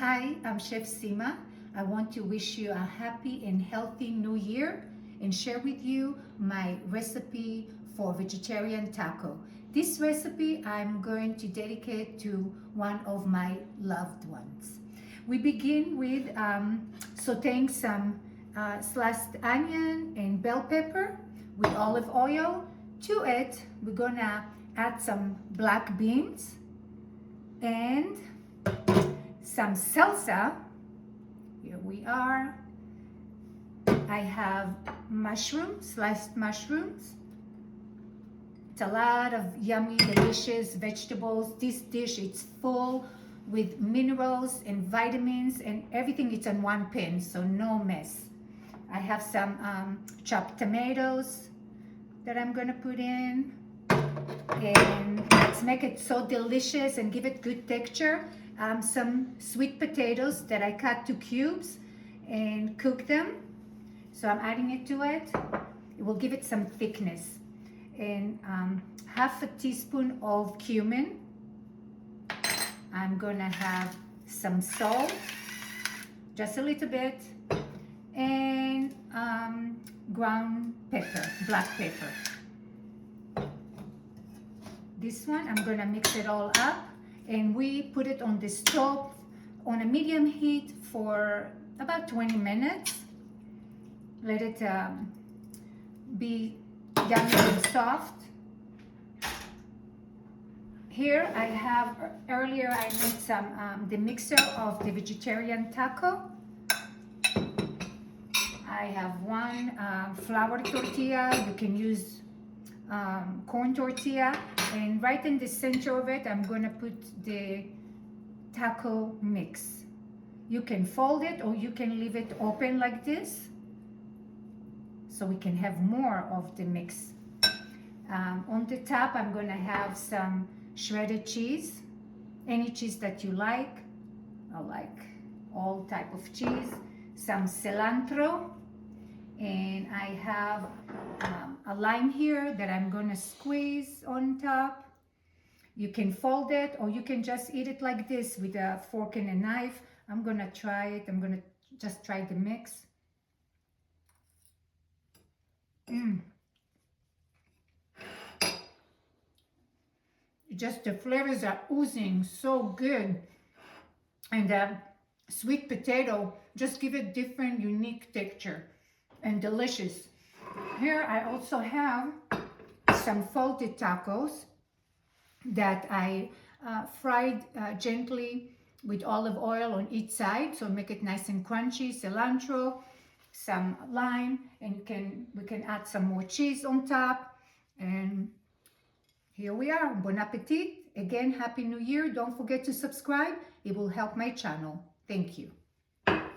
Hi, I'm Chef Sima. I want to wish you a happy and healthy new year and share with you my recipe for vegetarian taco. This recipe I'm going to dedicate to one of my loved ones. We begin with sauteing some sliced onion and bell pepper with olive oil. To it, we're gonna add some black beans and some salsa. Here we are. I have mushrooms, sliced mushrooms. It's a lot of yummy, delicious vegetables. This dish is full with minerals and vitamins and everything. It's on one pan, so no mess. I have some chopped tomatoes that I'm gonna put in, and let's make it so delicious and give it good texture. Some sweet potatoes that I cut to cubes and cook them. So I'm adding it to it. It will give it some thickness. And half a teaspoon of cumin. I'm gonna have some salt, just a little bit, and ground pepper, black pepper. This one, I'm gonna mix it all up, and we put it on the stove on a medium heat for about 20 minutes. Let it be yummy and soft. Here I have, earlier I made some, the mixer of the vegetarian taco. I have one flour tortilla. You can use corn tortilla, and right in the center of it I'm gonna put the taco mix. You can fold it or you can leave it open like this so we can have more of the mix. On the top I'm gonna have some shredded cheese, any cheese that you like. I like all type of cheese. Some cilantro, and I have a lime here that I'm gonna squeeze on top. You can fold it or you can just eat it like this with a fork and a knife. I'm gonna try it. I'm gonna just try the mix. Just the flavors are oozing, so good. And the sweet potato just give it different, unique texture and delicious. Here I also have some folded tacos that I fried gently with olive oil on each side, so make it nice and crunchy. Cilantro, some lime, and we can add some more cheese on top. And here we are. Bon appetit. Again, Happy New Year. Don't forget to subscribe. It will help my channel. Thank you.